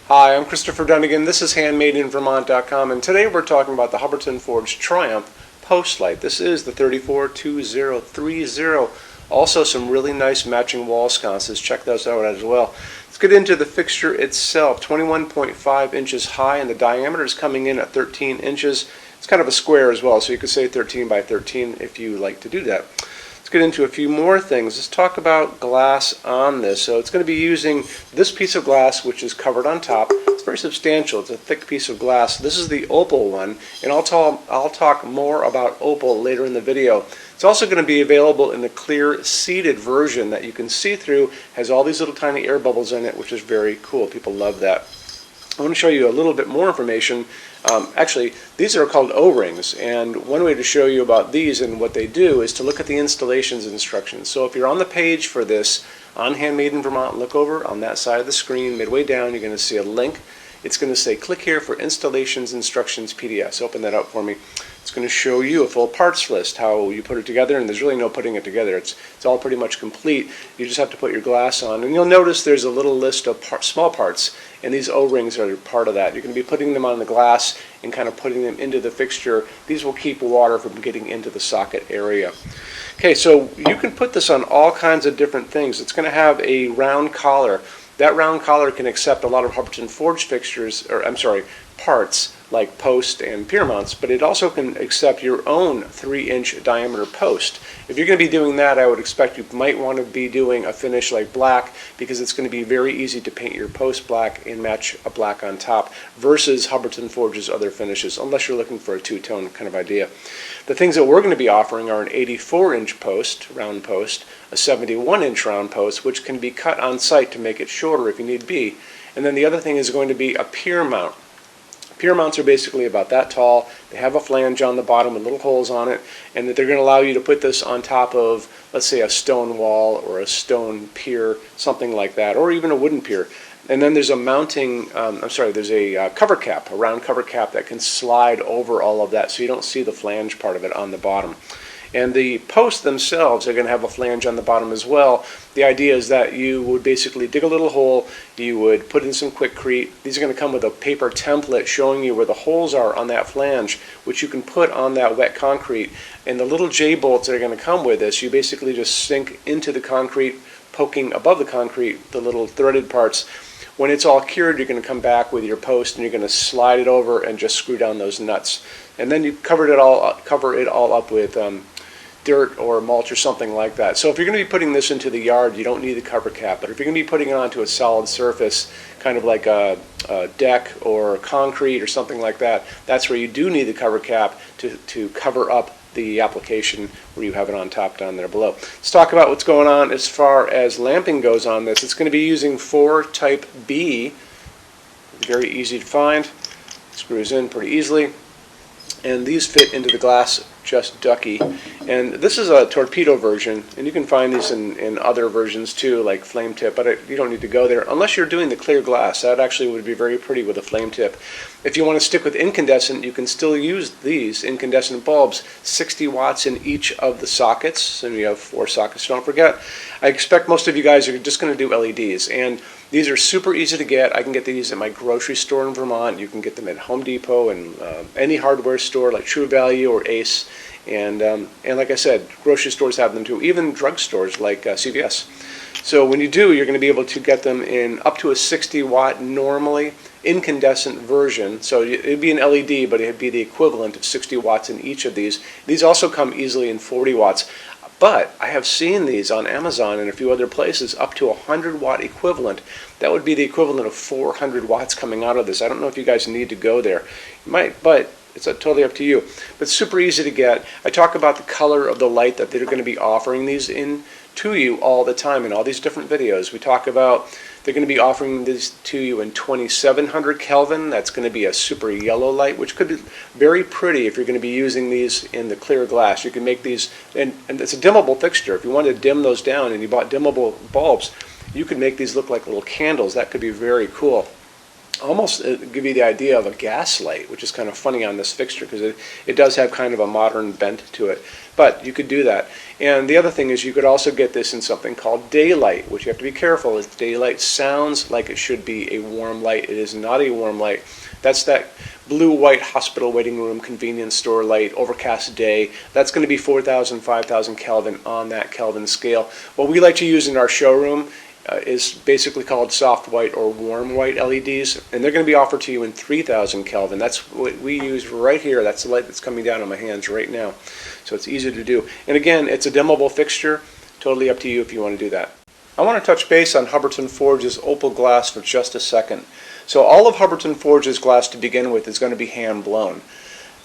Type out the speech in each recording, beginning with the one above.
Hi, I'm Christopher Dunnigan. This is HandmadeInVermont.com, and today we're talking about the Hubbardton Forge Triomphe post light. This is the 342030. Also some really nice matching wall sconces. Check those out as well. Let's get into the fixture itself. 21.5 inches high, and the diameter is coming in at 13 inches. It's kind of a square as well, so you could say 13 by 13 if you like to do that. Let's get into a few more things. Let's talk about glass on this. So it's going to be using this piece of glass, which is covered on top. It's very substantial. It's a thick piece of glass. This is the opal one, and I'll talk more about opal later in the video. It's also going to be available in the clear seated version that you can see through. Has all these little tiny air bubbles in it, which is very cool. People love that. I want to show you a little bit more information. Actually, these are called O-rings, and one way to show you about these and what they do is to look at the installations instructions. So if you're on the page for this on Handmade in Vermont, look over on that side of the screen. Midway down, you're going to see a link. It's going to say click here for installations instructions PDF. So open that up for me. It's going to show you a full parts list, how you put it together, and there's really no putting it together. It's all pretty much complete. You just have to put your glass on, and you'll notice there's a little list of small parts, and these O-rings are part of that. You're going to be putting them on the glass and kind of putting them into the fixture. These will keep water from getting into the socket area. Okay, so you can put this on all kinds of different things. It's going to have a round collar. That round collar can accept a lot of Hubbardton Forge fixtures, or I'm sorry, parts like post and pier mounts, but it also can accept your own 3-inch diameter post. If you're going to be doing that, I would expect you might want to be doing a finish like black, because it's going to be very easy to paint your post black and match a black on top versus Hubbardton Forge's other finishes, unless you're looking for a two-tone kind of idea. The things that we're going to be offering are an 84-inch post, round post, a 71-inch round post, which can be cut on site to make it shorter if you need be, and then the other thing is going to be a pier mount. Pier mounts are basically about that tall. They have a flange on the bottom with little holes on it, and that they're going to allow you to put this on top of, let's say, a stone wall or a stone pier, something like that, or even a wooden pier. And then there's a mounting, there's a cover cap, a round cover cap that can slide over all of that so you don't see the flange part of it on the bottom. And the posts themselves are going to have a flange on the bottom as well. The idea is that you would basically dig a little hole, you would put in some Quikrete. These are going to come with a paper template showing you where the holes are on that flange, which you can put on that wet concrete. And the little J-bolts that are going to come with this, you basically just sink into the concrete, poking above the concrete, the little threaded parts. When it's all cured, you're going to come back with your post and you're going to slide it over and just screw down those nuts. And then you cover it all up with dirt or mulch or something like that. So if you're going to be putting this into the yard, you don't need the cover cap. But if you're going to be putting it onto a solid surface, kind of like a deck or concrete or something like that, that's where you do need the cover cap to cover up the application where you have it on top down there below. Let's talk about what's going on as far as lamping goes on this. It's going to be using 4 type B. Very easy to find. Screws in pretty easily. And these fit into the glass just ducky. And this is a torpedo version, and you can find these in other versions too, like flame tip, but you don't need to go there unless you're doing the clear glass. That actually would be very pretty with a flame tip. If you want to stick with incandescent, you can still use these incandescent bulbs, 60 watts in each of the sockets, and you have 4 sockets, don't forget. I expect most of you guys are just going to do LEDs, and these are super easy to get. I can get these at my grocery store in Vermont. You can get them at Home Depot and any hardware store like True Value or Ace. And like I said, grocery stores have them too, even drugstores like CVS. So when you do, you're going to be able to get them in up to a 60 watt normally incandescent version. So it'd be an LED, but it'd be the equivalent of 60 watts in each of these. These also come easily in 40 watts. But I have seen these on Amazon and a few other places up to 100 watt equivalent. That would be the equivalent of 400 watts coming out of this. I don't know if you guys need to go there. You might, but it's totally up to you. But super easy to get. I talk about the color of the light that they're going to be offering these in to you all the time in all these different videos. We talk about they're going to be offering this to you in 2700 Kelvin. That's going to be a super yellow light, which could be very pretty if you're going to be using these in the clear glass. You can make these, and it's a dimmable fixture. If you wanted to dim those down and you bought dimmable bulbs, you could make these look like little candles. That could be very cool. almost give you the idea of a gas light, which is kind of funny on this fixture because it does have kind of a modern bent to it. But you could do that. And the other thing is you could also get this in something called daylight, which you have to be careful. Is daylight sounds like it should be a warm light. It is not a warm light. That's that blue-white hospital waiting room, convenience store light, overcast day. That's going to be 4,000, 5,000 Kelvin on that Kelvin scale. What we like to use in our showroom is basically called soft white or warm white LEDs, and they're going to be offered to you in 3,000 Kelvin. That's what we use right here. That's the light that's coming down on my hands right now. So it's easy to do. And again, it's a dimmable fixture. Totally up to you if you want to do that. I want to touch base on Hubbardton Forge's opal glass for just a second. So all of Hubbardton Forge's glass to begin with is going to be hand blown.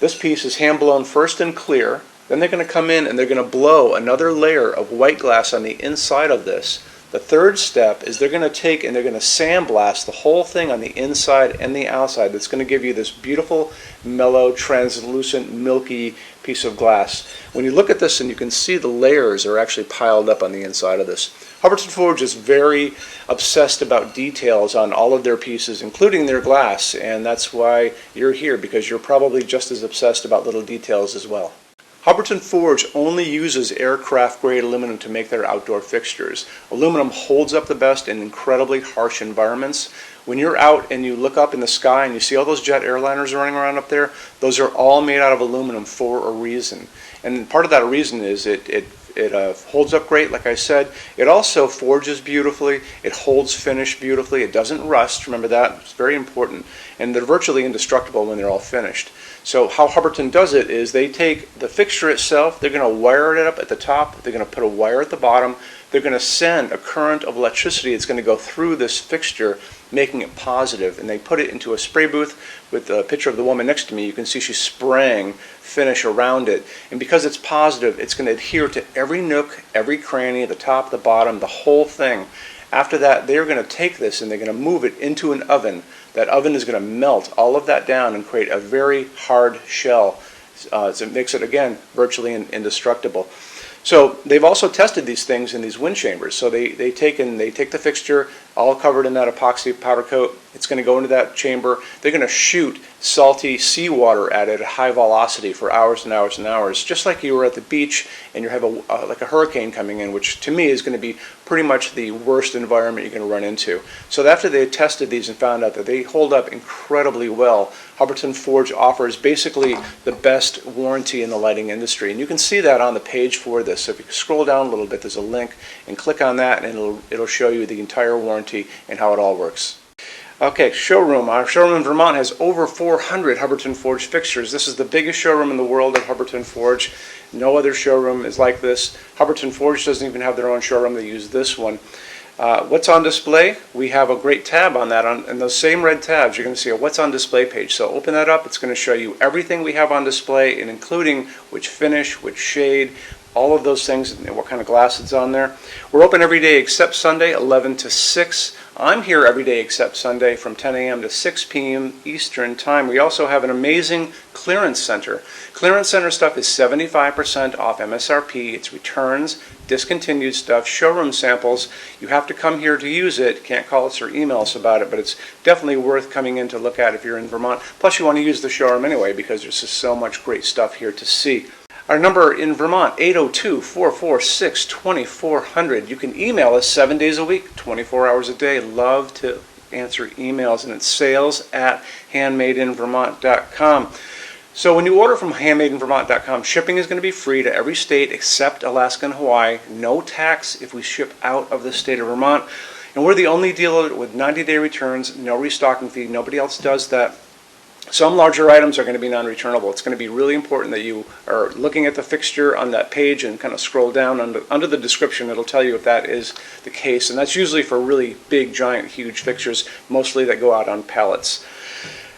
This piece is hand blown first in clear, then they're going to come in and they're going to blow another layer of white glass on the inside of this. The third step is they're going to take and they're going to sandblast the whole thing on the inside and the outside. That's going to give you this beautiful, mellow, translucent, milky piece of glass. When you look at this and you can see the layers are actually piled up on the inside of this. Hubbardton Forge is very obsessed about details on all of their pieces, including their glass, and that's why you're here, because you're probably just as obsessed about little details as well. Hubbardton Forge only uses aircraft-grade aluminum to make their outdoor fixtures. Aluminum holds up the best in incredibly harsh environments. When you're out and you look up in the sky and you see all those jet airliners running around up there, those are all made out of aluminum for a reason. And part of that reason is it holds up great, like I said. It also forges beautifully. It holds finish beautifully. It doesn't rust. Remember that. It's very important. And they're virtually indestructible when they're all finished. So how Hubbardton does it is they take the fixture itself, they're going to wire it up at the top, they're going to put a wire at the bottom, they're going to send a current of electricity that's going to go through this fixture, making it positive, and they put it into a spray booth with a picture of the woman next to me. You can see she's spraying finish around it, and because it's positive, it's going to adhere to every nook, every cranny, the top, the bottom, the whole thing. After that, they're going to take this and they're going to move it into an oven. That oven is going to melt all of that down and create a very hard shell. So it makes it, again, virtually indestructible. So they've also tested these things in these wind chambers. So they take the fixture, all covered in that epoxy powder coat. It's going to go into that chamber. They're going to shoot salty seawater at it at high velocity for hours and hours and hours, just like you were at the beach and you have like a hurricane coming in, which to me is going to be pretty much the worst environment you're going to run into. So after they tested these and found out that they hold up incredibly well, Hubbardton Forge offers basically the best warranty in the lighting industry. And you can see that on the page for this. So if you scroll down a little bit, there's a link, and click on that and it'll show you the entire warranty and how it all works. Okay, showroom. Our showroom in Vermont has over 400 Hubbardton Forge fixtures. This is the biggest showroom in the world at Hubbardton Forge. No other showroom is like this. Hubbardton Forge doesn't even have their own showroom. They use this one. What's on display? We have a great tab on that. And those same red tabs, you're going to see a what's on display page. So open that up. It's going to show you everything we have on display, and including which finish, which shade, all of those things, and what kind of glass it's on there. We're open every day except Sunday, 11 to 6. I'm here every day except Sunday from 10 a.m. to 6 p.m. Eastern Time. We also have an amazing clearance center. Clearance center stuff is 75% off MSRP. It's returns, discontinued stuff, showroom samples. You have to come here to use it. Can't call us or email us about it, but it's definitely worth coming in to look at if you're in Vermont. Plus you want to use the showroom anyway because there's just so much great stuff here to see. Our number in Vermont, 802-446-2400. You can email us 7 days a week, 24 hours a day. Love to answer emails, and it's sales@HandmadeInVermont.com. So when you order from HandmadeInVermont.com, shipping is going to be free to every state except Alaska and Hawaii. No tax if we ship out of the state of Vermont. And we're the only dealer with 90-day returns, no restocking fee. Nobody else does that. Some larger items are going to be non-returnable. It's going to be really important that you are looking at the fixture on that page and kind of scroll down under the description. It'll tell you if that is the case. And that's usually for really big, giant, huge fixtures, mostly that go out on pallets.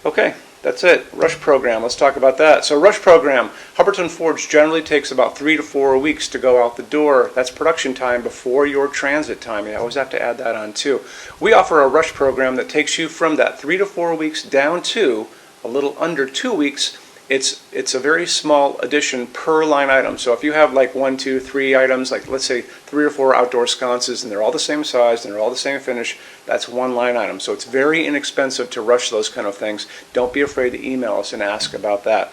Okay, that's it. Rush program. Let's talk about that. So rush program, Hubbardton Forge generally takes about 3 to 4 weeks to go out the door. That's production time before your transit time. You always have to add that on too. We offer a rush program that takes you from that 3 to 4 weeks down to a little under 2 weeks it's a very small addition per line item. So if you have like 1, 2, 3 items, like let's say 3 or 4 outdoor sconces, and they're all the same size and they're all the same finish, that's one line item. So it's very inexpensive to rush those kind of things. Don't be afraid to email us and ask about that.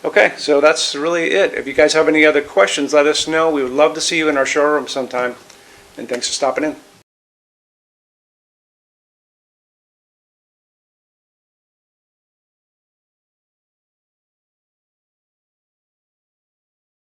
Okay, so that's really it. If you guys have any other questions, let us know. We would love to see you in our showroom sometime. And thanks for stopping in.